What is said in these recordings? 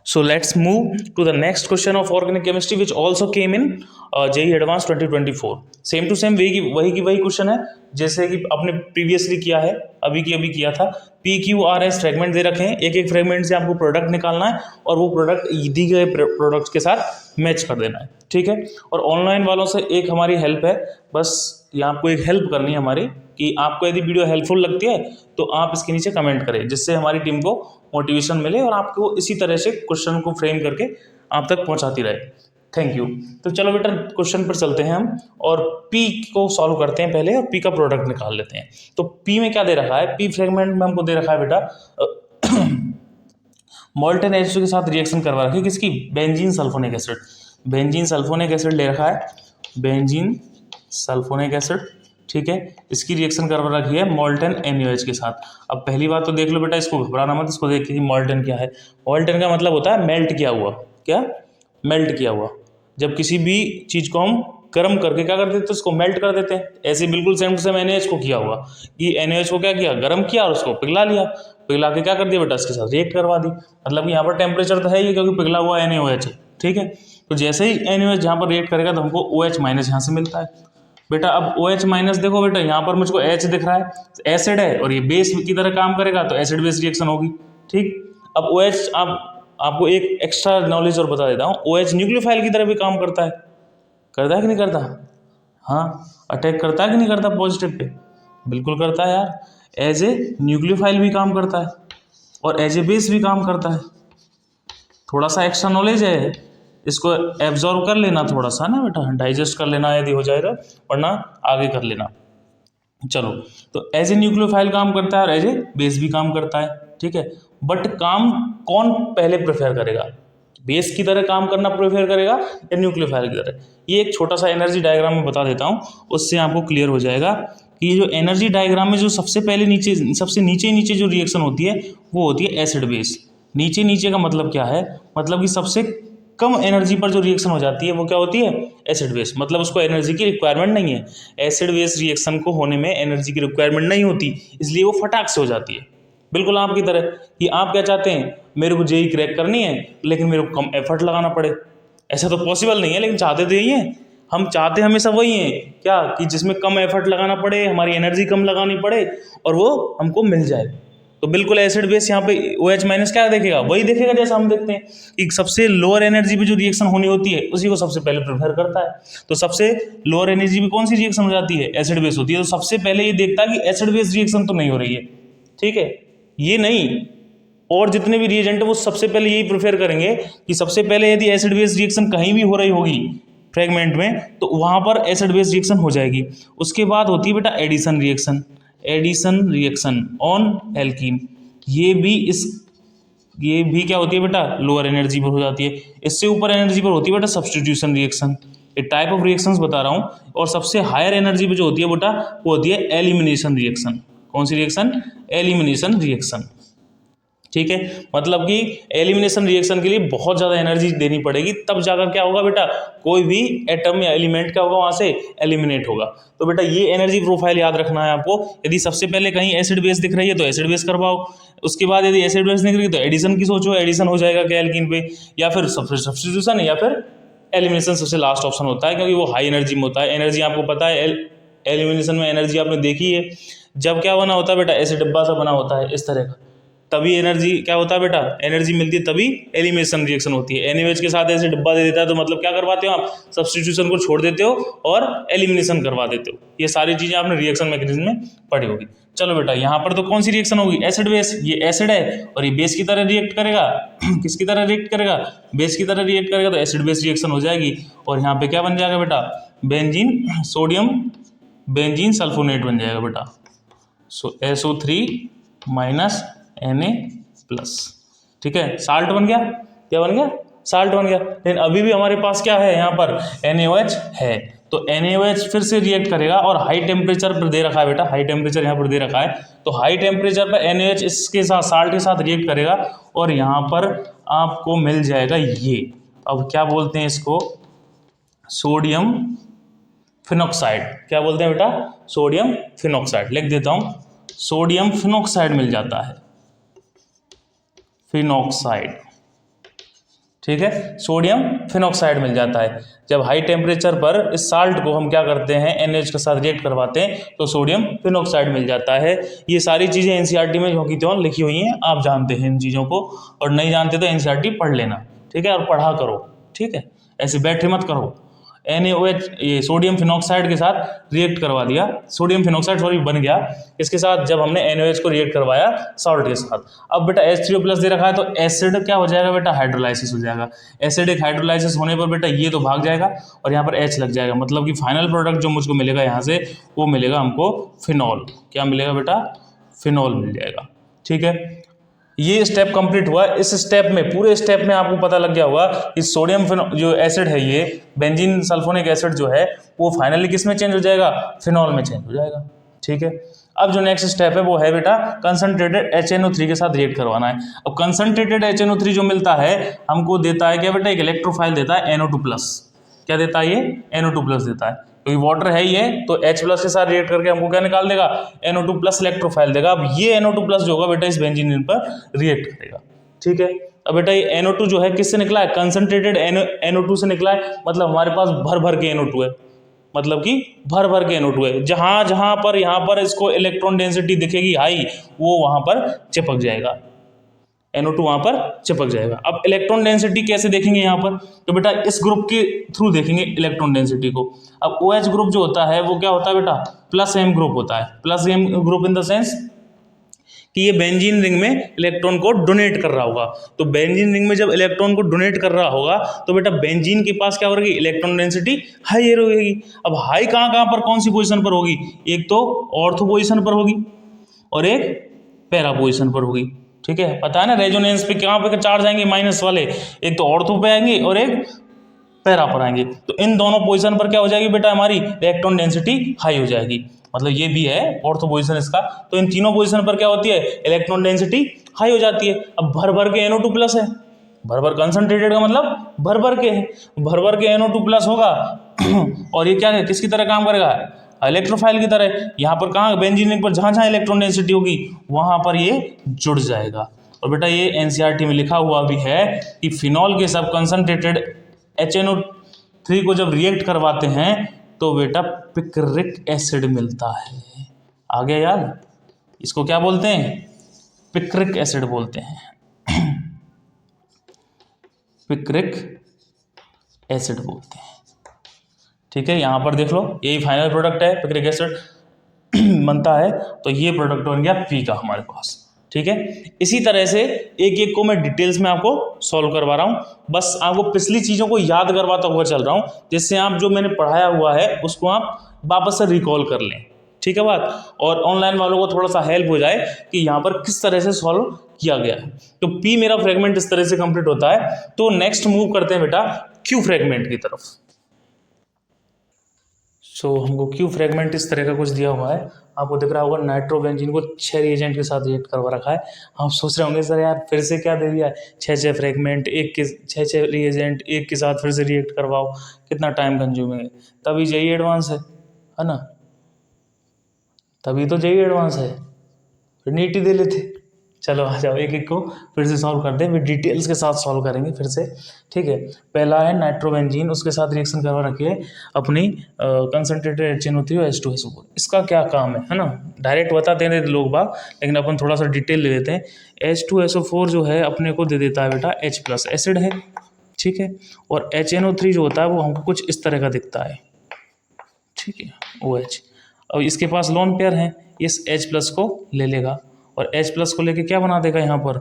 So let's move to the next question of organic chemistry which also came in JEE Advanced 2024. Same to same वही question है जैसे कि आपने previously किया है, अभी किया था। PQRS फ्रेगमेंट दे रखे हैं, एक एक फ्रेगमेंट से आपको प्रोडक्ट निकालना है और वो प्रोडक्ट दी गए प्रोडक्ट्स के साथ मैच कर देना है, ठीक है। और ऑनलाइन वालों से एक हमारी हेल्प है, बस ये आपको एक हेल्प करनी है हमारी कि आपको यदि वीडियो हेल्पफुल लगती है तो आप इसके नीचे कमेंट करें, जिससे हमारी टीम को मोटिवेशन मिले और आपको इसी तरह से क्वेश्चन को फ्रेम करके आप तक पहुंचाती रहे। Thank you. तो चलो बेटा क्वेश्चन पर चलते हैं हम और पी को सॉल्व करते हैं पहले और पी का प्रोडक्ट निकाल लेते हैं। तो पी में क्या दे रखा है, पी फ्रेगमेंट में हमको दे रखा है बेटा मोल्टेन H2 के साथ रिएक्शन करवा रखी है किसकी, benzene sulphonic acid. Benzene sulphonic acid ले रखा है, बेंजीन सल्फोनिक एसिड, ठीक है। इसकी रिएक्शन करवा रखी है मोल्टेन NaOH के साथ। अब पहली बात तो देख लो बेटा, इसको घबराना मत, इसको देख के मोल्टेन क्या है। मोल्टेन का मतलब होता है मेल्ट किया हुआ, क्या मेल्ट किया हुआ। जब किसी भी चीज़ को हम गर्म करके क्या कर देते हैं, उसको मेल्ट कर देते हैं। ऐसे बिल्कुल सेम टू सेम NaOH को किया हुआ कि NaOH को क्या किया, गर्म किया और उसको पिघला लिया, पिघला के क्या कर दिया बेटा, इसके साथ रिएक्ट करवा दी। मतलब यहाँ पर टेम्परेचर तो है ही क्योंकि पिघला हुआ NaOH है, ठीक है। तो जैसे ही NaOH जहाँ पर रिएक्ट करेगा तो हमको OH माइनस यहाँ से मिलता है बेटा। अब OH माइनस देखो बेटा, यहाँ पर मुझको H दिख रहा है, एसिड है और ये बेस की तरह काम करेगा तो एसिड बेस रिएक्शन होगी, ठीक। अब OH आपको एक एक्स्ट्रा नॉलेज और बता देता हूँ, OH न्यूक्लियोफाइल की तरह भी काम करता है कि नहीं करता, हाँ अटैक करता है कि नहीं करता पॉजिटिव पे, बिल्कुल करता है यार। एज ए न्यूक्लियोफाइल भी काम करता है और एज ए बेस भी काम करता है। थोड़ा सा एक्स्ट्रा नॉलेज है, इसको एब्जॉर्व कर लेना थोड़ा सा ना बेटा, डाइजेस्ट कर लेना यदि हो जाएगा, वरना आगे कर लेना। चलो, तो एज ए न्यूक्लियोफाइल काम करता है और एज ए बेस भी काम करता है, ठीक है। बट काम कौन पहले प्रेफर करेगा, बेस की तरह काम करना प्रेफर करेगा या न्यूक्लियोफाइल की तरह। ये एक छोटा सा एनर्जी डायग्राम में बता देता हूँ, उससे आपको क्लियर हो जाएगा कि ये जो एनर्जी डायग्राम में जो सबसे नीचे जो रिएक्शन होती है वो होती है एसिड बेस। नीचे का मतलब क्या है, मतलब कि सबसे कम एनर्जी पर जो रिएक्शन हो जाती है वो क्या होती है, एसिड बेस। मतलब उसको एनर्जी की रिक्वायरमेंट नहीं है, एसिड बेस रिएक्शन को होने में एनर्जी की रिक्वायरमेंट नहीं होती, इसलिए वो फटाक से हो जाती है। बिल्कुल आपकी तरह कि आप क्या चाहते हैं, मेरे को जेई क्रैक करनी है लेकिन मेरे को कम एफर्ट लगाना पड़े। ऐसा तो पॉसिबल नहीं है, लेकिन चाहते तो यही है, हम चाहते हमेशा वही हैं क्या, कि जिसमें कम एफर्ट लगाना पड़े, हमारी एनर्जी कम लगानी पड़े और वो हमको मिल जाए। तो बिल्कुल एसिड बेस यहाँ पे OH माइनस क्या देखेगा, वही देखेगा जैसा हम देखते हैं कि सबसे लोअर एनर्जी पे जो रिएक्शन होनी होती है उसी को सबसे पहले प्रेफर करता है। तो सबसे लोअर एनर्जी पे कौन सी रिएक्शन हो जाती है, एसिड बेस होती है। तो सबसे पहले ये देखता है कि एसिड बेस रिएक्शन तो नहीं हो रही है, ठीक है। ये नहीं, और जितने भी रिएजेंट है वो सबसे पहले यही प्रेफर करेंगे कि सबसे पहले यदि एसिड बेस रिएक्शन कहीं भी हो रही होगी फ्रेगमेंट में तो वहां पर एसिड बेस रिएक्शन हो जाएगी। उसके बाद होती है बेटा एडिशन रिएक्शन ऑन एल्कीन। ये भी क्या होती है बेटा, लोअर एनर्जी पर हो जाती है। इससे ऊपर एनर्जी पर होती है बेटा सब्स्टिट्यूशन रिएक्शन। ये टाइप ऑफ रिएक्शंस बता रहा हूँ। और सबसे हायर एनर्जी पे जो होती है बेटा वो होती है एलिमिनेशन रिएक्शन। कौन सी रिएक्शन, एलिमिनेशन रिएक्शन, ठीक है। मतलब कि एलिमिनेशन रिएक्शन के लिए बहुत ज़्यादा एनर्जी देनी पड़ेगी, तब जाकर क्या होगा बेटा, कोई भी एटम या एलिमेंट क्या होगा वहाँ से एलिमिनेट होगा। तो बेटा ये एनर्जी प्रोफाइल याद रखना है आपको। यदि सबसे पहले कहीं एसिड बेस दिख रही है तो एसिड बेस करवाओ, उसके बाद यदि एसिड बेस दिख रही है तो एडिशन की सोचो, एडिशन हो जाएगा क्या एल्कीन पे, या फिर सब्स्टिट्यूशन, या फिर एलिमिनेशन सबसे लास्ट ऑप्शन होता है क्योंकि वो हाई एनर्जी में होता है। एनर्जी आपको पता है, एलिमिनेशन में एनर्जी आपने देखी है, जब क्या बना होता है बेटा, ऐसे डब्बा सा बना होता है इस तरह का, तभी एनर्जी क्या होता है बेटा, एनर्जी मिलती है, तभी एलिमिनेशन रिएक्शन होती है। NaOH के साथ ऐसे डब्बा दे देता है तो मतलब क्या करवाते हो आप, सब्स्टिट्यूशन को छोड़ देते हो और एलिमिनेशन करवा देते हो। ये सारी चीजें आपने रिएक्शन मैकेनिज्म में पढ़ी होगी। चलो बेटा यहाँ पर तो कौन सी रिएक्शन होगी, एसिड बेस। ये एसिड है और ये बेस की तरह रिएक्ट करेगा किसकी तरह रिएक्ट करेगा, बेस की तरह रिएक्ट करेगा, तो एसिड बेस रिएक्शन हो जाएगी। और यहाँ पे क्या बन जाएगा बेटा, बेंजीन सल्फोनेट बन जाएगा बेटा। SO3 माइनस Na+, ठीक है। साल्ट बन गया, क्या बन गया, साल्ट बन गया। लेकिन अभी भी हमारे पास क्या है, यहाँ पर NaOH है। तो NaOH फिर से रिएक्ट करेगा और हाई टेम्परेचर पर दे रखा है बेटा, हाई टेम्परेचर यहाँ पर दे रखा है। तो हाई टेम्परेचर पर NaOH इसके साथ साल्ट के साथ रिएक्ट करेगा और यहाँ पर आपको मिल जाएगा ये, अब क्या बोलते हैं इसको, सोडियम फिनॉक्साइड। क्या बोलते हैं बेटा, सोडियम फिनॉक्साइड। लिख देता हूँ, सोडियम फिनॉक्साइड मिल जाता है, फिनॉक्साइड, ठीक है, सोडियम फिनॉक्साइड मिल जाता है। जब हाई टेम्परेचर पर इस साल्ट को हम क्या करते हैं, NaOH के साथ रिएक्ट करवाते हैं तो सोडियम फिनॉक्साइड मिल जाता है। ये सारी चीज़ें NCERT में जो की त्यों लिखी हुई हैं, आप जानते हैं इन चीज़ों को, और नहीं जानते तो NCERT पढ़ लेना, ठीक है, और पढ़ा करो, ठीक है, ऐसे बैठे मत करो। NaOH ये सोडियम फिनॉक्साइड के साथ रिएक्ट करवा दिया, सोडियम फिनॉक्साइड सॉरी बन गया इसके साथ, जब हमने NaOH को रिएक्ट करवाया सॉल्ट के साथ। अब बेटा H3O+ दे रखा है तो एसिड क्या हो जाएगा बेटा, हाइड्रोलाइसिस हो जाएगा। एसिडिक हाइड्रोलाइसिस होने पर बेटा ये तो भाग जाएगा और यहाँ पर H लग जाएगा, मतलब कि फाइनल प्रोडक्ट जो मुझको मिलेगा यहाँ से वो मिलेगा हमको फिनॉल। क्या मिलेगा बेटा, फिनॉल मिल जाएगा, ठीक है। ये स्टेप कंप्लीट हुआ। इस स्टेप में, पूरे स्टेप में आपको पता लग गया होगा कि सोडियम जो एसिड है, ये बेंजीन सल्फोनिक एसिड जो है वो फाइनली किस में चेंज हो जाएगा, फिनॉल में चेंज हो जाएगा, ठीक है। अब जो नेक्स्ट स्टेप है वो है बेटा कंसंट्रेटेड HNO3 के साथ रिएक्ट करवाना है। अब कंसंट्रेटेड HNO3 जो मिलता है हमको देता है क्या बेटा, एक इलेक्ट्रोफाइल देता है NO2+। क्या देता है ये, NO2+ देता है, क्योंकि वाटर है ही है तो H+ के साथ रिएक्ट करके हमको क्या निकाल देगा, NO2+ इलेक्ट्रोफाइल देगा। अब ये NO2+ जो होगा बेटा इस बेंजीन रिंग पर रिएक्ट करेगा, ठीक है। अब बेटा ये NO2 जो है किससे निकला है, कंसंट्रेटेड NO2 से निकला है, मतलब हमारे पास भर भर के NO2 है, मतलब कि भर भर के NO2 है। जहां जहां पर यहाँ पर इसको इलेक्ट्रॉन डेंसिटी दिखेगी हाई, वो वहां पर चिपक जाएगा, NO2 वहां पर चिपक जाएगा। अब इलेक्ट्रॉन डेंसिटी कैसे देखेंगे यहाँ पर, तो बेटा इस ग्रुप के थ्रू देखेंगे इलेक्ट्रॉन डेंसिटी को। अब OH ग्रुप जो होता है वो क्या होता है बेटा, +M ग्रुप होता है। +M group in the sense कि ये बेंजीन रिंग में इलेक्ट्रॉन को डोनेट कर रहा होगा। तो बेंजीन रिंग में जब इलेक्ट्रॉन को डोनेट कर रहा होगा तो बेटा बेंजीन के पास क्या होगी, इलेक्ट्रॉन डेंसिटी हाई रहेगी। अब हाई कहाँ कहाँ पर, कौन सी पोजीशन पर होगी, एक तो ऑर्थो पोजीशन पर होगी और एक पैरा पोजीशन पर होगी, ठीक है। पता है ना रेजोनेंस पे कहाँ पे चार्ज आएंगे, माइनस वाले, एक तो ऑर्थो पे आएंगे और एक पैरा पर आएंगे। तो इन दोनों पोजीशन पर क्या हो जाएगी बेटा, हमारी इलेक्ट्रॉन डेंसिटी हाई हो जाएगी, मतलब ये भी है ऑर्थो पोजीशन इसका। तो इन तीनों पोजीशन पर क्या होती है, इलेक्ट्रॉन डेंसिटी हाई हो जाती है। अब भर भर के NO2+ है, भर भर कंसंट्रेटेड का मतलब भर भर के है, भर भर के NO2+ होगा और ये क्या है, किसकी तरह काम करेगा, इलेक्ट्रोफाइल की तरह। यहाँ पर कहाँ बेंजीन रिंग पर जहाँ जहाँ इलेक्ट्रॉन डेंसिटी होगी वहाँ पर ये जुड़ जाएगा। और बेटा ये NCERT में लिखा हुआ भी है कि फिनॉल के साथ कंसंट्रेटेड HNO3 को जब रिएक्ट करवाते हैं तो बेटा पिक्रिक एसिड मिलता है। आ गया याद, इसको क्या बोलते हैं, पिक्रिक एसिड बोलते हैं पिक्रिक एसिड बोलते हैं, ठीक है। यहाँ पर देख लो यही फाइनल प्रोडक्ट है, पिक्रिक एसिड बनता है तो ये प्रोडक्ट बन गया पी का हमारे पास, ठीक है। इसी तरह से एक एक को मैं डिटेल्स में आपको सॉल्व करवा रहा हूँ, बस आपको पिछली चीज़ों को याद करवाता हुआ चल रहा हूँ, जिससे आप जो मैंने पढ़ाया हुआ है उसको आप वापस से रिकॉल कर लें, ठीक है बात। और ऑनलाइन वालों को थोड़ा सा हेल्प हो जाए कि यहाँ पर किस तरह से सॉल्व किया गया है। तो पी मेरा फ्रेगमेंट इस तरह से कंप्लीट होता है। तो नेक्स्ट मूव करते हैं बेटा क्यू फ्रेगमेंट की तरफ। सो हमको क्यू फ्रेगमेंट इस तरह का कुछ दिया हुआ है, आपको दिख रहा होगा नाइट्रोबेंजीन को 6 रिएजेंट के साथ रिएक्ट करवा रखा है। हम सोच रहे होंगे सर यार फिर से क्या दे दिया है, 6 फ्रेगमेंट, 6 रिएजेंट एक के साथ फिर से रिएक्ट करवाओ, कितना टाइम कंज्यूमिंग है। तभी JEE एडवांस है ना, तभी तो JEE एडवांस है, फिर नीट ही दे लेते। चलो आ जाओ एक एक को फिर से सॉल्व कर दें, फिर डिटेल्स के साथ सॉल्व करेंगे फिर से, ठीक है। पहला है नाइट्रोबेंजीन, उसके साथ रिएक्शन करवा रखी है अपनी कंसंट्रेटेड HNO3 और H2SO4। इसका क्या काम है ना, डायरेक्ट बताते हैं लोग बाग, लेकिन अपन थोड़ा सा डिटेल ले लेते हैं। H2SO4 जो है अपने को दे देता है बेटा H+ एसिड है, ठीक है। और HNO3 जो होता है वो हमको कुछ इस तरह का दिखता है, ठीक है, OH। अब इसके पास लोन पेयर है, इस H+ को ले लेगा और H+ को लेके क्या बना देगा, यहाँ पर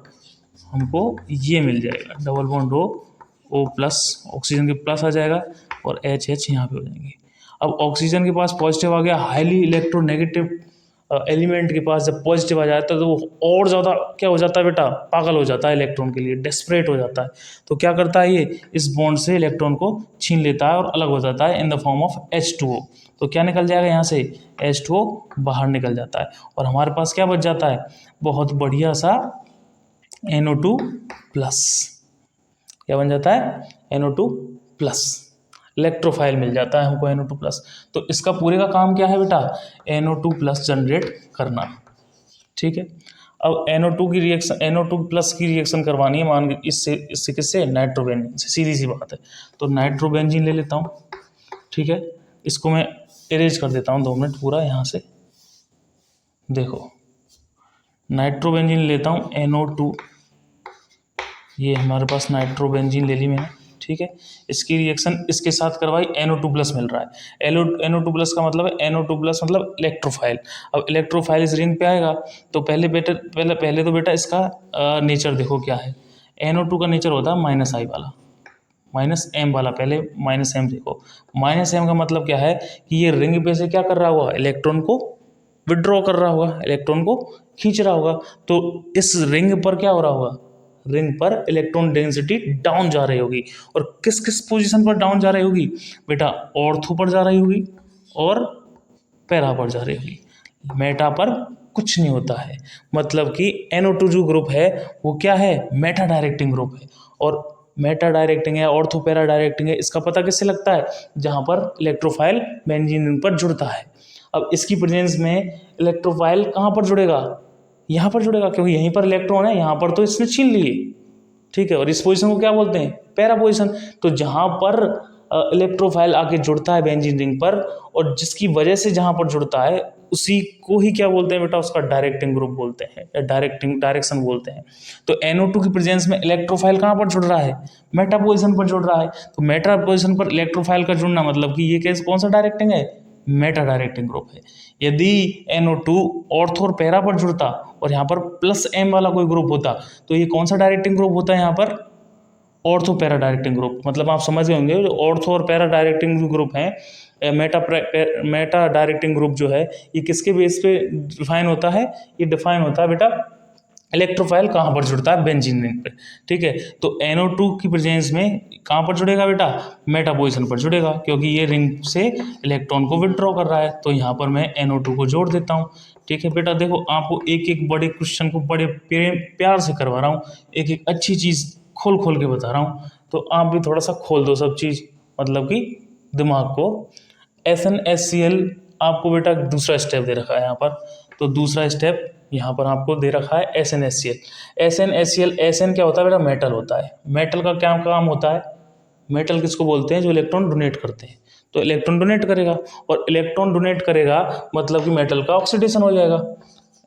हमको ये मिल जाएगा डबल बॉन्ड O+, ऑक्सीजन के प्लस आ जाएगा और HH यहाँ पे हो जाएंगे। अब ऑक्सीजन के पास पॉजिटिव आ गया, हाईली इलेक्ट्रोनेगेटिव एलिमेंट के पास जब पॉजिटिव आ जाता है तो वो और ज़्यादा क्या हो जाता है बेटा, पागल हो जाता है इलेक्ट्रॉन के लिए, डेस्परेट हो जाता है। तो क्या करता है ये, इस बॉन्ड से इलेक्ट्रॉन को छीन लेता है और अलग हो जाता है in the form of H2O। तो क्या निकल जाएगा यहाँ से, H2O बाहर निकल जाता है और हमारे पास क्या बच जाता है, बहुत बढ़िया सा NO2+। क्या बन जाता है, NO2+, इलेक्ट्रोफाइल मिल जाता है हमको NO2+। तो इसका पूरे का काम क्या है बेटा, NO2+ जनरेट करना, ठीक है। अब NO2 की रिएक्शन, NO2 प्लस की रिएक्शन करवानी है मान इससे इससे किससे, नाइट्रोबेंजीन से, सीधी सी बात है। तो नाइट्रोबेंजीन ले लेता हूँ, ठीक है, इसको मैं इरेज कर देता हूँ 2 मिनट पूरा यहाँ से। देखो नाइट्रोबेंजीन लेता हूँ NO2, ये हमारे पास नाइट्रोबेंजीन ले ली मैंने, ठीक है, इसकी रिएक्शन इसके साथ करवाई, NO2 प्लस मिल रहा है। NO2 प्लस का मतलब है, NO2 प्लस मतलब इलेक्ट्रोफाइल। अब इलेक्ट्रोफाइल इस रिंग पे आएगा तो पहले तो बेटा इसका नेचर देखो क्या है। NO2 का नेचर होता है माइनस आई वाला, माइनस एम वाला, पहले माइनस एम देखो। माइनस एम का मतलब क्या है कि ये रिंग पे से क्या कर रहा होगा, इलेक्ट्रॉन को विड्रॉ कर रहा होगा, इलेक्ट्रॉन को खींच रहा होगा। तो इस रिंग पर क्या हो रहा होगा, रिंग पर इलेक्ट्रॉन डेंसिटी डाउन जा रही होगी। और किस किस पोजीशन पर डाउन जा रही होगी बेटा, ऑर्थो पर जा रही होगी और पैरा पर जा रही होगी, मेटा पर कुछ नहीं होता है। मतलब कि NO2 जो ग्रुप है वो क्या है, मेटा डायरेक्टिंग ग्रुप है। और मेटा डायरेक्टिंग है, ऑर्थो पैरा डायरेक्टिंग है, इसका पता किससे लगता है, जहाँ पर इलेक्ट्रोफाइल बेंजीन रिंग पर जुड़ता है। अब इसकी प्रेजेंस में इलेक्ट्रोफाइल कहाँ पर जुड़ेगा, यहाँ पर जुड़ेगा, क्योंकि यहीं पर इलेक्ट्रॉन है, यहाँ पर तो इसने छीन लिए, ठीक है। और इस पोजीशन को क्या बोलते हैं, पैरा पोजीशन। तो जहाँ पर इलेक्ट्रोफाइल आके जुड़ता है बेंजीन रिंग पर, और जिसकी वजह से जहाँ पर जुड़ता है उसी को ही क्या बोलते हैं बेटा, उसका डायरेक्टिंग ग्रुप बोलते हैं, या डायरेक्शन बोलते हैं। तो NO2 की प्रेजेंस में इलेक्ट्रोफाइल कहाँ पर जुड़ रहा है, मेटा पोजीशन पर जुड़ रहा है। तो मेटा पोजीशन पर इलेक्ट्रोफाइल का जुड़ना मतलब कि ये कैसे, कौन सा डायरेक्टिंग है, मेटा डायरेक्टिंग ग्रुप है। यदि NO2 ऑर्थो और पैरा पर जुड़ता और यहाँ पर प्लस M वाला कोई ग्रुप होता तो ये कौन सा डायरेक्टिंग ग्रुप होता है, यहाँ पर ऑर्थो पैरा डायरेक्टिंग ग्रुप। मतलब आप समझ गए होंगे, जो ऑर्थो और पैरा डायरेक्टिंग जो ग्रुप हैं, मेटा डायरेक्टिंग ग्रुप जो है ये किसके बेस पे डिफाइन होता है, ये डिफाइन होता है बेटा इलेक्ट्रोफाइल कहाँ पर जुड़ता है, बेंजीन रिंग पे, ठीक है। तो NO2 की प्रेजेंस में कहाँ पर जुड़ेगा बेटा, मेटा पोजीशन पर जुड़ेगा, क्योंकि ये रिंग से इलेक्ट्रॉन को विड्रॉ कर रहा है। तो यहाँ पर मैं NO2 को जोड़ देता हूँ, ठीक है बेटा। देखो आपको एक एक बड़े क्वेश्चन को बड़े प्यार से करवा रहा हूँ, एक एक अच्छी चीज़ खोल खोल के बता रहा हूँ, तो आप भी थोड़ा सा खोल दो सब चीज़, मतलब कि दिमाग को। SnHCl आपको बेटा दूसरा स्टेप दे रखा है यहाँ पर, तो दूसरा स्टेप यहाँ पर आपको दे रखा है SnHCl। Sn क्या होता है बेटा, मेटल होता है। मेटल का क्या काम होता है, मेटल किसको बोलते हैं, जो इलेक्ट्रॉन डोनेट करते हैं। तो इलेक्ट्रॉन डोनेट करेगा, और इलेक्ट्रॉन डोनेट करेगा मतलब कि मेटल का ऑक्सीडेशन हो जाएगा।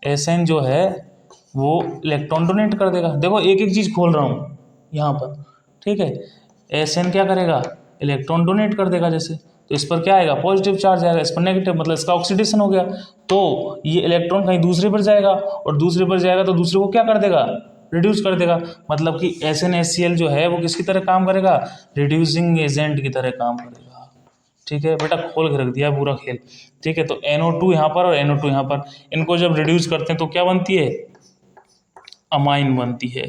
Sn जो है वो इलेक्ट्रॉन डोनेट कर देगा। देखो एक एक चीज़ खोल रहा हूँ यहाँ पर, ठीक है। Sn क्या करेगा, इलेक्ट्रॉन डोनेट कर देगा जैसे, तो इस पर क्या आएगा, पॉजिटिव चार्ज आएगा, इस पर नेगेटिव, मतलब इसका ऑक्सीडेशन हो गया। तो ये इलेक्ट्रॉन कहीं दूसरे पर जाएगा, और दूसरे पर जाएगा तो दूसरे को क्या कर देगा, रिड्यूस कर देगा। मतलब कि SnHCl जो है वो किसकी तरह काम करेगा, रिड्यूसिंग एजेंट की तरह काम करेगा, ठीक है बेटा। खोल के रख दिया पूरा खेल, ठीक है। तो NO2 यहाँ पर और NO2 यहाँ पर, इनको जब रिड्यूस करते हैं तो क्या बनती है, अमाइन बनती है,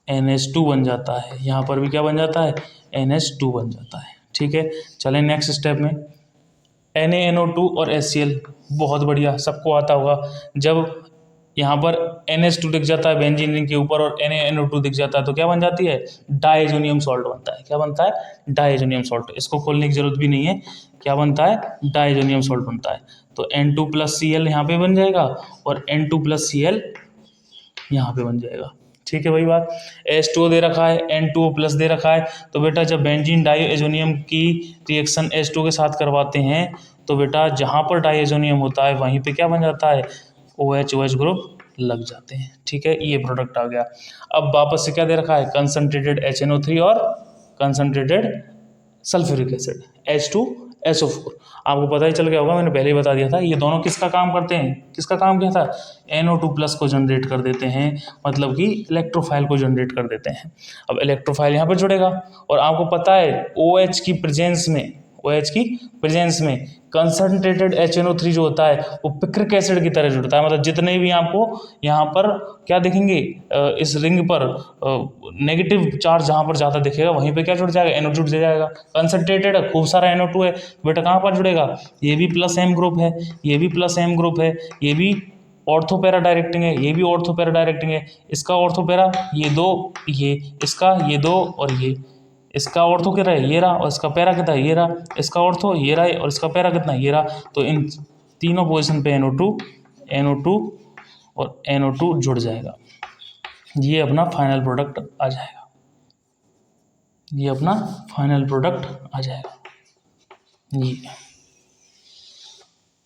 NH2 बन जाता है। यहाँ पर भी क्या बन जाता है, NH2 बन जाता है, ठीक है। चलें नेक्स्ट स्टेप में, NaNO2 और HCl, बहुत बढ़िया, सबको आता होगा। जब यहाँ पर NH2 दिख जाता है बेंजीन रिंग के ऊपर और NaNO2 दिख जाता है तो क्या बन जाती है, डायजोनियम सॉल्ट बनता है। क्या बनता है, डायजोनियम सॉल्ट। इसको खोलने की जरूरत भी नहीं है, क्या बनता है, डायजोनियम सॉल्ट बनता है। तो N2 प्लस Cl यहाँ पे बन जाएगा, और N2 प्लस Cl यहाँ पे बन जाएगा, ठीक है। वही बात, H2O दे रखा है, N2O प्लस दे रखा है। तो बेटा जब बेंजीन डाईएजोनियम की रिएक्शन H2O के साथ करवाते हैं तो बेटा जहाँ पर डाईएजोनियम होता है वहीं पे क्या बन जाता है, OH ग्रुप लग जाते हैं, ठीक है। ये प्रोडक्ट आ गया। अब वापस से क्या दे रखा है, कंसनट्रेटेड HNO3 और कंसनट्रेटेड सल्फ्यूरिक एसिड H2SO4। आपको पता ही चल गया होगा, मैंने पहले ही बता दिया था। ये दोनों किसका काम करते हैं, किसका काम क्या था, NO2 प्लस को जनरेट कर देते हैं, मतलब कि इलेक्ट्रोफाइल को जनरेट कर देते हैं। अब इलेक्ट्रोफाइल यहाँ पर जुड़ेगा, और आपको पता है OH की प्रेजेंस में कंसनट्रेटेड HNO3 जो होता है वो पिक्रिक एसिड की तरह जुड़ता है। मतलब जितने भी आपको यहाँ पर क्या दिखेंगे, इस रिंग पर नेगेटिव चार्ज जहाँ पर ज़्यादा दिखेगा वहीं पे क्या जुड़ जाएगा, NO2 जुड़ जाएगा। कंसनट्रेटेड है, खूब सारा NO2 है, बेटा कहाँ पर जुड़ेगा, ये भी प्लस M ग्रुप है, ये भी प्लस M ग्रुप है, ये भी ऑर्थोपैरा डायरेक्टिंग है, ये भी ऑर्थोपैरा डायरेक्टिंग है। इसका ऑर्थोपैरा ये दो, ये इसका ये दो, और ये इसका ऑर्थो कितना है, ये रहा, और इसका पैरा कितना है, ये रहा। इसका ऑर्थो ये रहा, और इसका पैरा कितना है, ये रहा। तो इन तीनों पोजीशन पे NO2 और NO2 जुड़ जाएगा। ये अपना फाइनल प्रोडक्ट आ जाएगा, ये अपना फाइनल प्रोडक्ट आ जाएगा ये।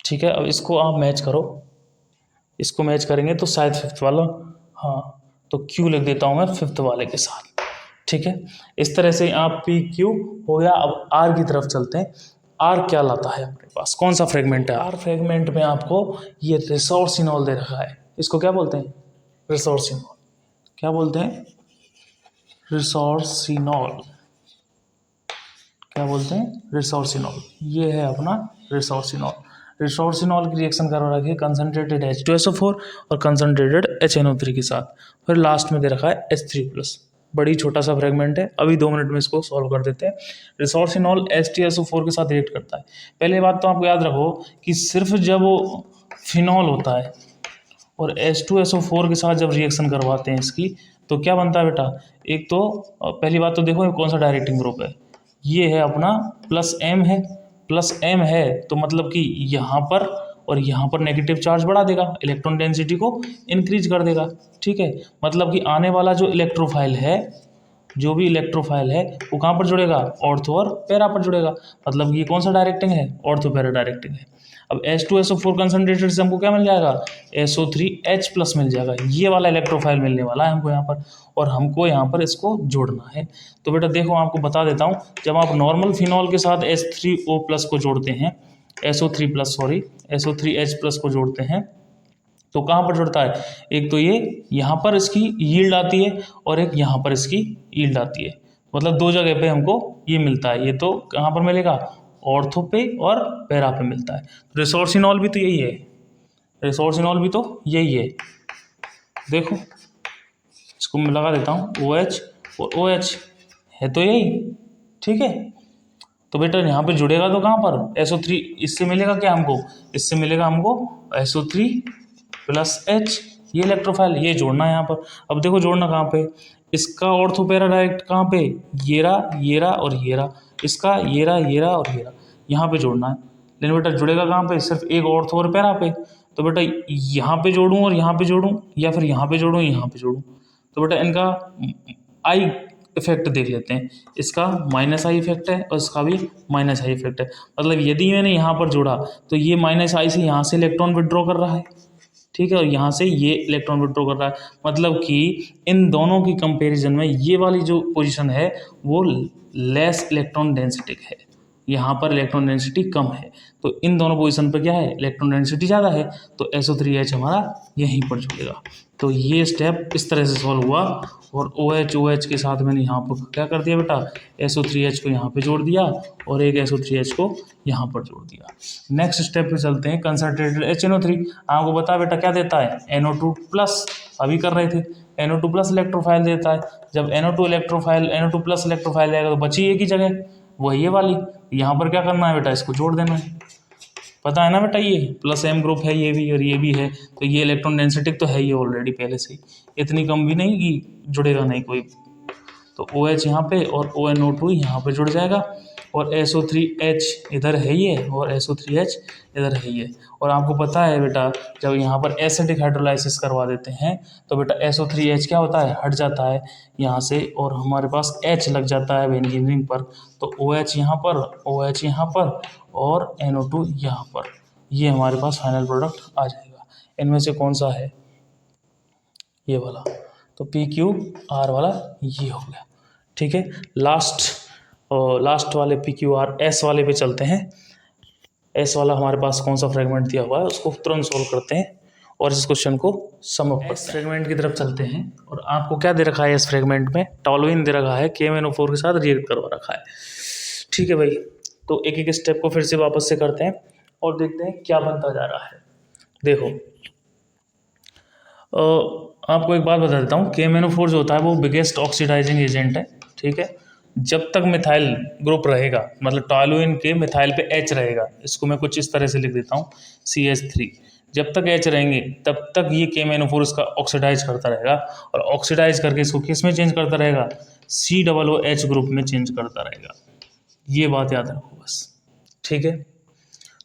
ठीक है, अब इसको आप मैच करो, इसको मैच करेंगे तो शायद फिफ्थ वाला, हाँ तो Q लिख देता हूँ मैं फिफ्थ वाले के साथ। ठीक है, इस तरह से आप PQ हो गया। अब R की तरफ चलते हैं। R क्या लाता है अपने पास, कौन सा फ्रेगमेंट है? R फ्रेगमेंट में आपको ये रिसोर्सिनॉल दे रखा है। इसको क्या बोलते हैं? रिसोर्सिनॉल। क्या बोलते हैं? रिसोर्सिनॉल। क्या बोलते हैं? रिसोर्सिनॉल। ये है अपना रिसोर्सिनॉल। रिसोर्सिनॉल की रिएक्शन करवा रखी है कंसनट्रेटेड H2SO4 और कंसनट्रेटेड HNO3 के साथ। फिर लास्ट में दे रखा है H3+। बड़ी छोटा सा फ्रेगमेंट है, अभी 2 मिनट में इसको सॉल्व कर देते हैं। रिसोर्सिनॉल H2SO4 के साथ रिएक्ट करता है। पहले बात तो आपको याद रखो कि सिर्फ जब वो फिनॉल होता है और H2SO4 के साथ जब रिएक्शन करवाते हैं इसकी, तो क्या बनता है बेटा? एक तो पहली बात तो देखो कौन सा डायरेक्टिंग ग्रुप है, ये है अपना +M है। +M है तो मतलब कि यहाँ पर और यहाँ पर नेगेटिव चार्ज बढ़ा देगा, इलेक्ट्रॉन डेंसिटी को इंक्रीज कर देगा। ठीक है, मतलब कि आने वाला जो इलेक्ट्रोफाइल है, जो भी इलेक्ट्रोफाइल है वो कहाँ पर जुड़ेगा? ऑर्थो और पैरा पर जुड़ेगा। मतलब ये कौन सा डायरेक्टिंग है? ऑर्थो पैरा डायरेक्टिंग है। अब H2SO4 कंसनट्रेटेड से हमको क्या मिल जाएगा? SO3H+ मिल जाएगा। ये वाला इलेक्ट्रोफाइल मिलने वाला है हमको यहाँ पर, और हमको यहाँ पर इसको जोड़ना है। तो बेटा देखो आपको बता देता हूँ, जब आप नॉर्मल फिनॉल के साथ H3O+ को जोड़ते हैं, SO3+ को जोड़ते हैं, तो कहाँ पर जुड़ता है? एक तो ये यहाँ पर इसकी यील्ड आती है और एक यहाँ पर इसकी यील्ड आती है। मतलब 2 जगह पे हमको ये मिलता है। ये तो कहाँ पर मिलेगा? ऑर्थो पे और पैरा पे मिलता है। रिसोर्सिनॉल भी तो यही है, रिसोर्सिनॉल भी तो यही है। देखो इसको मैं लगा देता हूँ, OH और OH है तो यही। ठीक है, तो बेटा यहाँ पे जुड़ेगा तो कहाँ पर? SO3। इससे मिलेगा क्या हमको? इससे मिलेगा हमको SO3+H। ये इलेक्ट्रोफाइल, ये जोड़ना है यहाँ पर। अब देखो जोड़ना कहाँ पे? इसका ऑर्थो पैरा डायरेक्ट कहाँ पे? येरा और येरा। इसका येरा और येरा, यहाँ पे जोड़ना है। लेकिन बेटा जुड़ेगा कहाँ पे? सिर्फ एक ऑर्थो और पैरा पे। तो बेटा यहाँ पे जोड़ूँ और यहाँ पे जोड़ूँ, या फिर यहाँ पे जोड़ूँ यहाँ पे जोड़ूँ? तो बेटा इनका आई इफेक्ट देख लेते हैं। इसका -I इफेक्ट है और इसका भी -I इफेक्ट है। मतलब यदि मैंने यहाँ पर जोड़ा तो ये -I से यहाँ से इलेक्ट्रॉन विड्रॉ कर रहा है। ठीक है, और यहाँ से ये इलेक्ट्रॉन विड्रॉ कर रहा है। मतलब कि इन दोनों की कंपैरिजन में ये वाली जो पोजीशन है वो लेस इलेक्ट्रॉन डेंसिटिक है, यहाँ पर इलेक्ट्रॉन डेंसिटी कम है। तो इन दोनों पोजीशन पर क्या है? इलेक्ट्रॉन डेंसिटी ज़्यादा है, तो SO3H हमारा यहीं पर जुड़ेगा। तो ये स्टेप इस तरह से सॉल्व हुआ। और OH के साथ मैंने यहाँ पर क्या कर दिया बेटा? SO3H को यहाँ पे जोड़ दिया और एक SO3H को यहाँ पर जोड़ दिया। नेक्स्ट स्टेप पे चलते हैं, कंसनट्रेटेड HNO3। आपको बता बेटा क्या देता है? NO2+। अभी कर रहे थे, NO2+ इलेक्ट्रोफाइल देता है। जब NO2+ इलेक्ट्रोफाइल जाएगा तो बची एक ही जगह, वही ये वाली। यहाँ पर क्या करना है बेटा? इसको जोड़ देना है। पता है ना बेटा, ये +M ग्रुप है ये भी और ये भी है, तो ये इलेक्ट्रॉन डेंसिटी तो है ही ऑलरेडी पहले से ही, इतनी कम भी नहीं कि जुड़ेगा नहीं कोई। तो OH यहाँ पे और ONO2 यहाँ पे जुड़ जाएगा, और SO3H इधर है ये और SO3H इधर है ये। और आपको पता है बेटा, जब यहाँ पर एसिडिक हाइड्रोलाइसिस करवा देते हैं तो बेटा SO3H क्या होता है? हट जाता है यहाँ से, और हमारे पास H लग जाता है वेन की रिंग पर। तो OH यहाँ पर, OH यहाँ पर और NO2 यहाँ पर, ये हमारे पास फाइनल प्रोडक्ट आ जाएगा। इनमें से कौन सा है? ये वाला। तो PQR वाला ये हो गया। ठीक है, लास्ट वाले PQRS वाले पे चलते हैं। S वाला हमारे पास कौन सा फ्रेगमेंट दिया हुआ है उसको तुरंत सोल्व करते हैं और इस क्वेश्चन को सम अप करते हैं। S फ्रेगमेंट की तरफ चलते हैं और आपको क्या दे रखा है? S फ्रेगमेंट में टॉलुइन दे रखा है, KMnO4 के साथ रिएक्ट करवा रखा है। ठीक है भाई, तो एक एक स्टेप को फिर से वापस से करते हैं और देखते हैं क्या बनता जा रहा है। देखो आपको एक बात बता देता हूँ, KMnO4 जो होता है वो बिगेस्ट ऑक्सीडाइजिंग एजेंट है। ठीक है, जब तक मिथाइल ग्रुप रहेगा, मतलब टॉलुइन के मिथाइल पे H रहेगा, इसको मैं कुछ इस तरह से लिख देता हूँ CH3। जब तक H रहेंगे तब तक ये KMnO4 इसका ऑक्सीडाइज करता रहेगा, और ऑक्सीडाइज करके इसको किस में चेंज करता रहेगा? COOH ग्रुप में चेंज करता रहेगा। ये बात याद रखो बस। ठीक है,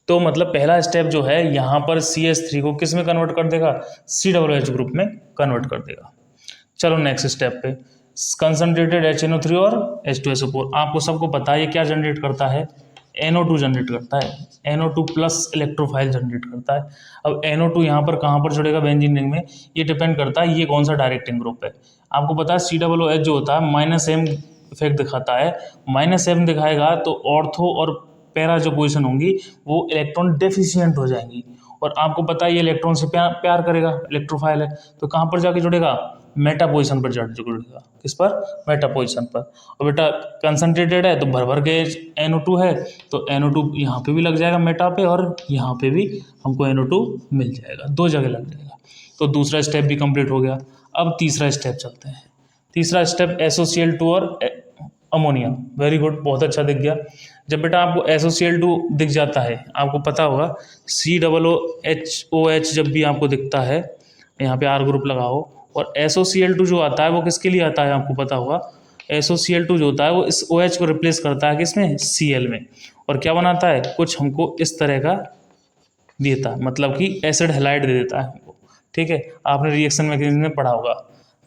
तो मतलब पहला स्टेप जो है यहाँ पर CH3 को किस में कन्वर्ट कर देगा, COOH ग्रुप में कन्वर्ट कर देगा। चलो नेक्स्ट स्टेप पे, कंसनट्रेटेड HNO3 और H2SO4, आपको सबको पता है ये क्या जनरेट करता है, NO2 जनरेट करता है, NO2 प्लस इलेक्ट्रोफाइल जनरेट करता है। अब NO2 यहाँ पर कहाँ पर जुड़ेगा बेंजीन रिंग में, ये डिपेंड करता है ये कौन सा डायरेक्टिंग ग्रुप है। आपको पता है COOH जो होता है -M इफेक्ट दिखाता है, -M दिखाएगा तो ऑर्थो और पैरा जो पोजीशन होंगी वो इलेक्ट्रॉन डेफिशिएंट हो जाएंगी, और आपको पता है ये इलेक्ट्रॉन से प्यार करेगा, इलेक्ट्रोफाइल है, तो कहाँ पर जाके जुड़ेगा, मेटा पोजीशन पर जाके जुड़ेगा, किस पर, मेटा पोजीशन पर। और बेटा कंसनट्रेटेड है तो भर भर के NO2 है, तो NO2 यहाँ पे भी लग जाएगा मेटा पे, और यहाँ पे भी हमको NO2 मिल जाएगा, दो जगह लग जाएगा। तो दूसरा स्टेप भी कंप्लीट हो गया। अब तीसरा स्टेप चलते हैं। तीसरा स्टेप SOCl2 और अमोनिया, वेरी गुड, बहुत अच्छा दिख गया। जब बेटा आपको SOCl2 दिख जाता है, आपको पता होगा COOH जब भी आपको दिखता है, यहाँ पे R ग्रुप लगाओ, और SOCl2 जो आता है वो किसके लिए आता है, आपको पता होगा SOCl2 जो होता है वो इस OH को रिप्लेस करता है किसमें, Cl में, और क्या बनाता है, कुछ हमको इस तरह का देता है, मतलब कि एसिड हैलाइड दे देता है हमको, ठीक है, आपने रिएक्शन मैकेनिज्म में पढ़ा होगा,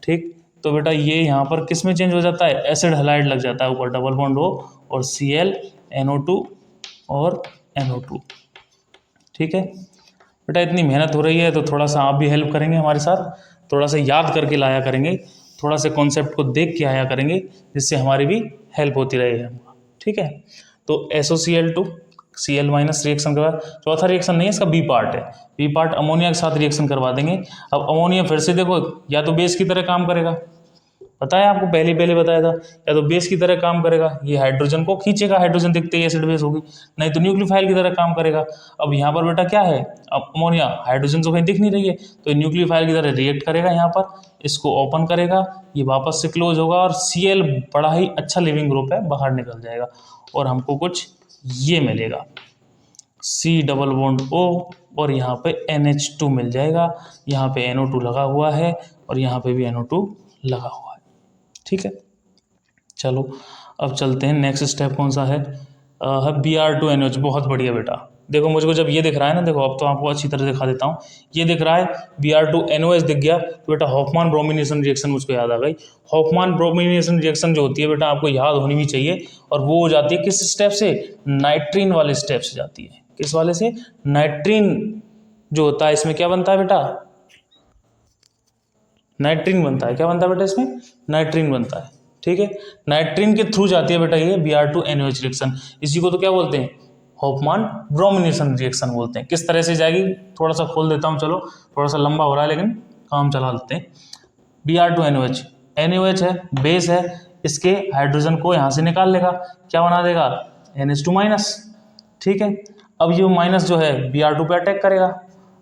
ठीक। तो बेटा ये यहाँ पर किस में चेंज हो जाता है, एसिड हैलाइड लग जाता है ऊपर, डबल बॉन्ड O और Cl NO2 और NO2, ठीक है। बेटा इतनी मेहनत हो रही है तो थोड़ा सा आप भी हेल्प करेंगे हमारे साथ, थोड़ा सा याद करके लाया करेंगे, थोड़ा सा कॉन्सेप्ट को देख के आया करेंगे, जिससे हमारी भी हेल्प होती रहे, ठीक है। तो SOCl2 Cl- रिएक्शन के बाद चौथा रिएक्शन नहीं है इसका, बी पार्ट है, बी पार्ट अमोनिया के साथ रिएक्शन करवा देंगे। अब अमोनिया फिर से देखो, या तो बेस की तरह काम करेगा, पता है आपको, पहले बताया था, या तो बेस की तरह काम करेगा, ये हाइड्रोजन को खींचेगा, हाइड्रोजन दिखते ही एसिड बेस होगी, नहीं तो न्यूक्लियोफाइल की तरह काम करेगा। अब यहाँ पर बेटा क्या है, अब अमोनिया, हाइड्रोजन तो कहीं दिख नहीं रही है, तो न्यूक्लियोफाइल की तरह रिएक्ट करेगा, यहाँ पर इसको ओपन करेगा, ये वापस से क्लोज होगा, और Cl बड़ा ही अच्छा लिविंग ग्रुप है, बाहर निकल जाएगा, और हमको कुछ ये मिलेगा, C डबल बॉन्ड O, और यहाँ पे NH2 मिल जाएगा, यहाँ पे NO2 लगा हुआ है, और यहाँ पे भी NO2 लगा हुआ है, ठीक है। चलो अब चलते हैं, नेक्स्ट स्टेप कौन सा है, Br2NOH, बहुत बढ़िया बेटा। देखो मुझको जब ये दिख रहा है ना, देखो अब तो आपको अच्छी तरह दिखा देता हूँ, ये दिख रहा है Br2NOH दिख गया, तो बेटा हॉफमान ब्रोमिनेशन रिएक्शन मुझको याद आ गई। हॉफमान ब्रोमिनेशन रिएक्शन जो होती है बेटा आपको याद होनी भी चाहिए, और वो हो जाती है किस स्टेप से, नाइट्रीन वाले स्टेप से जाती है, किस वाले से, नाइट्रीन जो होता है इसमें क्या बनता है बेटा, नाइट्रीन बनता है, क्या बनता है बेटा इसमें, नाइट्रीन बनता है, ठीक है। नाइट्रीन के थ्रू जाती है बेटा ये Br2NOH रिएक्शन, इसी को तो क्या बोलते हैं, हॉफमान ब्रोमिनेशन रिएक्शन बोलते हैं। किस तरह से जाएगी, थोड़ा सा खोल देता हूँ, चलो थोड़ा सा लंबा हो रहा है लेकिन काम चला लेते हैं। Br2NOH, NOH है, बेस है, इसके हाइड्रोजन को यहाँ से निकाल लेगा, क्या बना देगा, NH2-, ठीक है। अब ये माइनस जो है Br2 पे अटैक करेगा,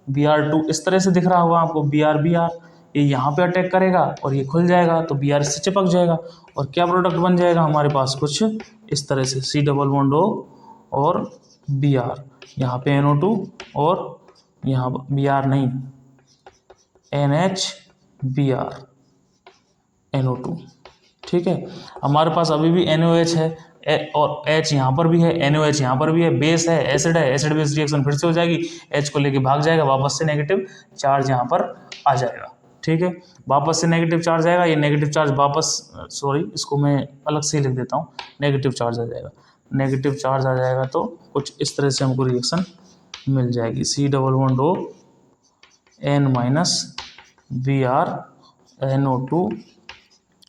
Br2 इस तरह से दिख रहा होगा आपको, Br ये यहाँ पे अटैक करेगा और ये खुल जाएगा, तो Br इससे चिपक जाएगा, और क्या प्रोडक्ट बन जाएगा हमारे पास, कुछ इस तरह से C डबल बॉन्ड O और Br, यहाँ पे NO2 और यहाँ Br नहीं, NH Br NO2, ठीक है। हमारे पास अभी भी NOH है, और H यहाँ पर भी है, NOH यहाँ पर भी है, बेस है, एसिड है, एसिड बेस रिएक्शन फिर से हो जाएगी, H को लेके भाग जाएगा, वापस से नेगेटिव चार्ज यहाँ पर आ जाएगा, ठीक है। वापस से नेगेटिव चार्ज आएगा, ये नेगेटिव चार्ज वापस, सॉरी इसको मैं अलग से ही लिख देता हूँ, नेगेटिव चार्ज आ जाएगा, नेगेटिव चार्ज आ जाएगा, तो कुछ इस तरह से हमको रिएक्शन मिल जाएगी, C double bond O N- Br NO2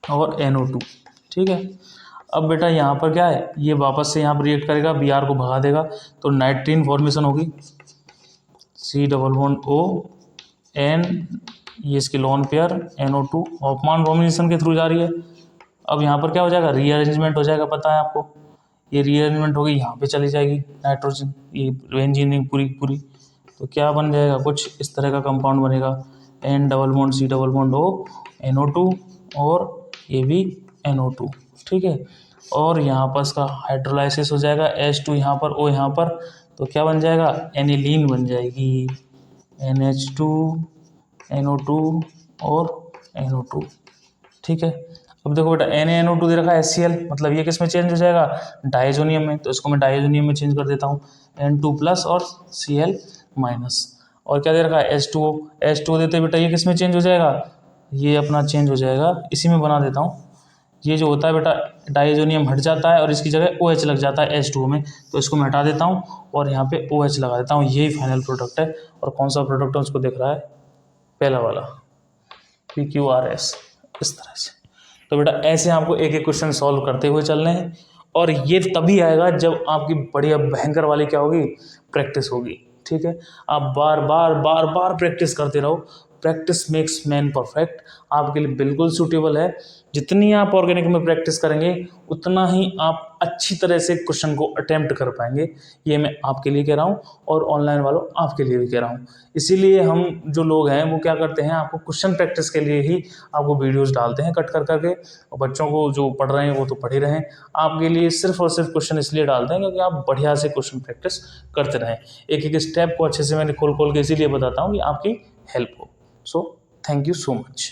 और NO2, ठीक है। अब बेटा यहाँ पर क्या है, ये वापस से यहाँ पर रिएक्ट करेगा, Br को भगा देगा, तो नाइट्रीन फॉर्मेशन होगी, C double bond O N, ये इसकी लोन पेयर NO2, हॉफमान ब्रोमिनेशन के थ्रू जा रही है। अब यहाँ पर क्या हो जाएगा, रीअरेंजमेंट हो जाएगा, पता है आपको, ये रीअरेंजमेंट होगी, यहाँ पे चली जाएगी नाइट्रोजन, ये इंजीनियरिंग पूरी, तो क्या बन जाएगा, कुछ इस तरह का कंपाउंड बनेगा, N double bond C double bond O NO2, और ये भी NO2, ठीक है। और यहाँ पर इसका हाइड्रोलाइसिस हो जाएगा, H2 यहाँ पर, O यहाँ पर, तो क्या बन जाएगा, एनिलीन बन जाएगी, NH2 NO2 और NO2, ठीक है। अब देखो बेटा NaNO2 दे रखा है HCl, मतलब ये किस में चेंज हो जाएगा, डायजोनियम में, तो इसको मैं डायजोनियम में चेंज कर देता हूँ, N2+ और Cl-। और क्या दे रखा है H2O। H2O देते बेटा ये किस में चेंज हो जाएगा, ये अपना चेंज हो जाएगा, इसी में बना देता हूँ। ये जो होता है बेटा डाइजोनियम हट जाता है और इसकी जगह OH लग जाता है H2O में, तो इसको मैं हटा देता हूँ और यहाँ पे OH लगा देता हूँ। यही फाइनल प्रोडक्ट है। और कौन सा प्रोडक्ट है उसको दिख रहा है, पहला वाला PQRS, इस तरह से। तो बेटा ऐसे आपको एक एक क्वेश्चन सॉल्व करते हुए चलने हैं, और ये तभी आएगा जब आपकी बढ़िया भयंकर वाली क्या होगी, प्रैक्टिस होगी। ठीक है, आप बार बार बार बार प्रैक्टिस करते रहो। प्रैक्टिस मेक्स मैन परफेक्ट आपके लिए बिल्कुल सूटेबल है। जितनी आप ऑर्गेनिक में प्रैक्टिस करेंगे उतना ही आप अच्छी तरह से क्वेश्चन को अटेम्प्ट कर पाएंगे। ये मैं आपके लिए कह रहा हूँ और ऑनलाइन वालों आपके लिए भी कह रहा हूँ। इसीलिए हम जो लोग हैं वो क्या करते हैं, आपको क्वेश्चन प्रैक्टिस के लिए ही आपको वीडियोस डालते हैं कट कर करके। और बच्चों को जो पढ़ रहे हैं वो तो पढ़ ही रहे हैं, आपके लिए सिर्फ और सिर्फ क्वेश्चन इसलिए डालते हैं क्योंकि आप बढ़िया से क्वेश्चन प्रैक्टिस करते रहें। एक एक स्टेप को अच्छे से मैंने खोल खोल के इसीलिए बताता हूँ कि आपकी हेल्प हो। So thank you so much.